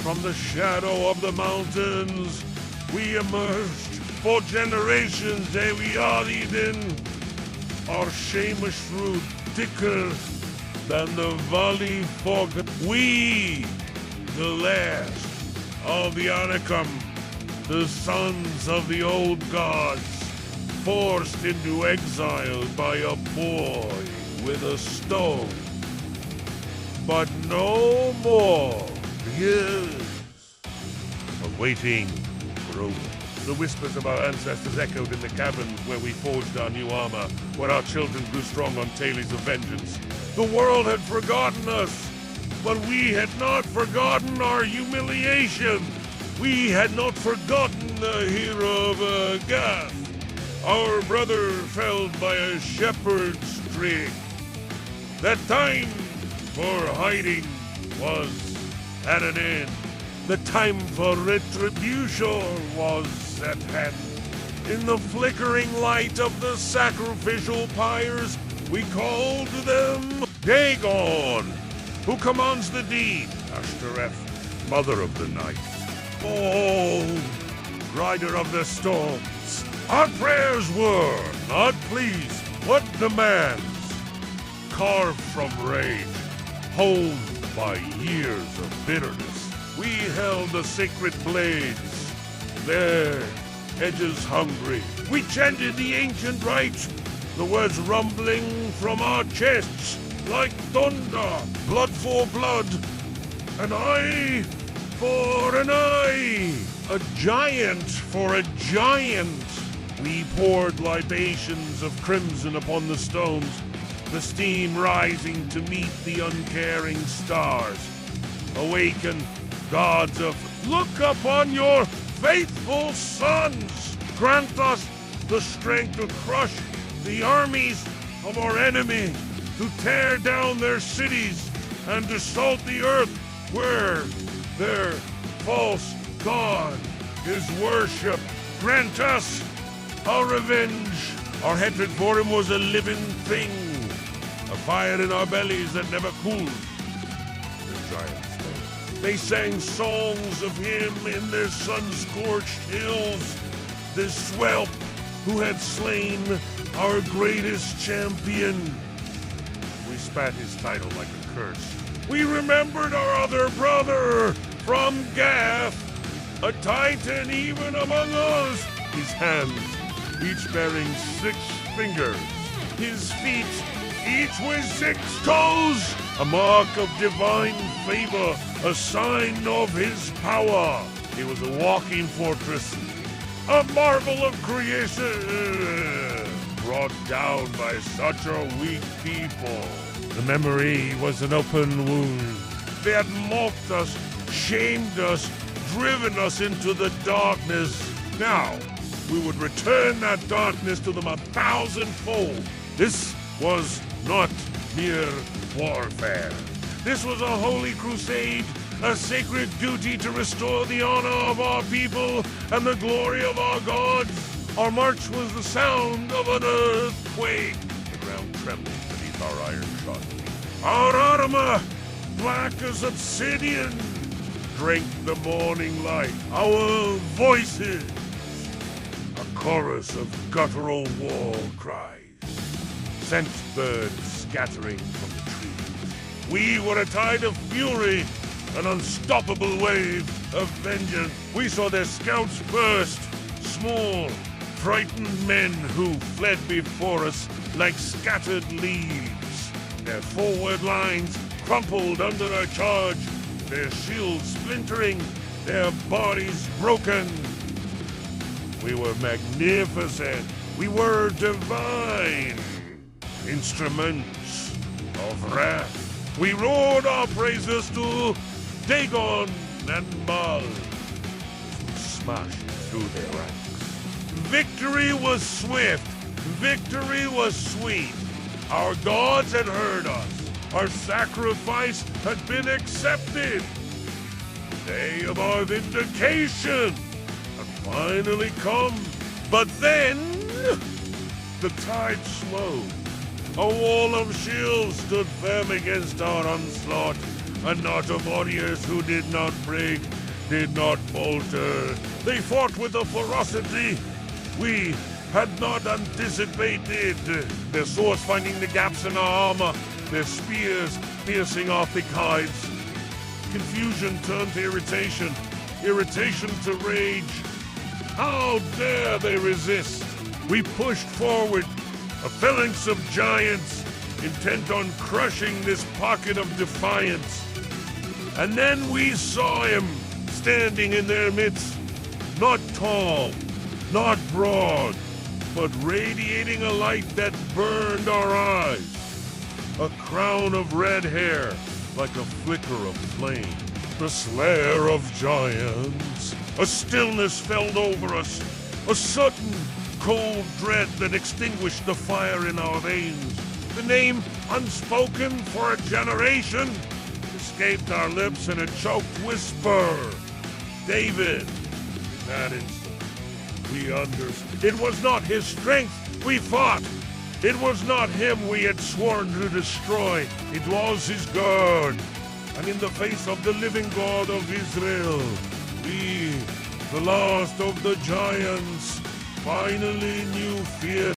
From the shadow of the mountains, we emerged. For generations we are hidden. Our Seamus through thicker than the valley fog. We, the last of the Anakim, the sons of the old gods, forced into exile by a boy with a stone. But no more years of waiting for over. The whispers of our ancestors echoed in the caverns where we forged our new armor, where our children grew strong on tales of vengeance. The world had forgotten us, but we had not forgotten our humiliation. We had not forgotten the hero of Gath, our brother felled by a shepherd's trick. That time for hiding was at an end. The time for retribution was at hand. In the flickering light of the sacrificial pyres, we called to them Dagon, who commands the deed, Ashtoreth, mother of the night. Oh, rider of the storms, our prayers were not pleased, but demands, carved from rage, honed by years of bitterness. We held the sacred blades, their edges hungry. We chanted the ancient rites, the words rumbling from our chests like thunder. Blood for blood, an eye for an eye, a giant for a giant. We poured libations of crimson upon the stones, the steam rising to meet the uncaring stars. Awaken, gods of, look upon your faithful sons! Grant us the strength to crush the armies of our enemy, to tear down their cities and to salt the earth where their false god is worshipped. Grant us our revenge. Our hatred for him was a living thing, a fire in our bellies that never cooled. The giants, they sang songs of him in their sun-scorched hills, this whelp who had slain our greatest champion. We spat his title like a curse. We remembered our other brother from Gath, a titan even among us. His hands, each bearing 6 fingers. His feet, each with 6 toes. A mark of divine favor, a sign of his power. He was a walking fortress, a marvel of creation, brought down by such a weak people. The memory was an open wound. They had mocked us, shamed us, driven us into the darkness. Now, we would return that darkness to them 1,000-fold. This was not mere warfare. This was a holy crusade, a sacred duty to restore the honor of our people and the glory of our gods. Our march was the sound of an earthquake. The ground trembled beneath our iron shod feet. Our armor, black as obsidian, drank the morning light. Our voices, a chorus of guttural war cries, sent birds scattering from the trees. We were a tide of fury, an unstoppable wave of vengeance. We saw their scouts burst, small, frightened men who fled before us like scattered leaves. Their forward lines crumpled under our charge, their shields splintering, their bodies broken. We were magnificent. We were divine. Instruments of wrath. We roared our praises to Dagon and Baal. We smashed through their ranks. Victory was swift. Victory was sweet. Our gods had heard us. Our sacrifice had been accepted. The day of our vindication had finally come. But then, the tide slowed. A wall of shields stood firm against our onslaught. a knot of warriors who did not break, did not falter. They fought with a ferocity we had not anticipated, their swords finding the gaps in our armor, their spears piercing our thick hides. Confusion turned to irritation, irritation to rage. How dare they resist? We pushed forward, a phalanx of giants, intent on crushing this pocket of defiance. And then we saw him standing in their midst, not tall, not broad, but radiating a light that burned our eyes. A crown of red hair, like a flicker of flame. The slayer of giants. A stillness fell over us, a sudden cold dread that extinguished the fire in our veins. The name, unspoken for a generation, escaped our lips in a choked whisper. David. That instant, we understood. It was not his strength we fought. It was not him we had sworn to destroy. It was his God. And in the face of the living God of Israel, we, the last of the giants, finally knew fear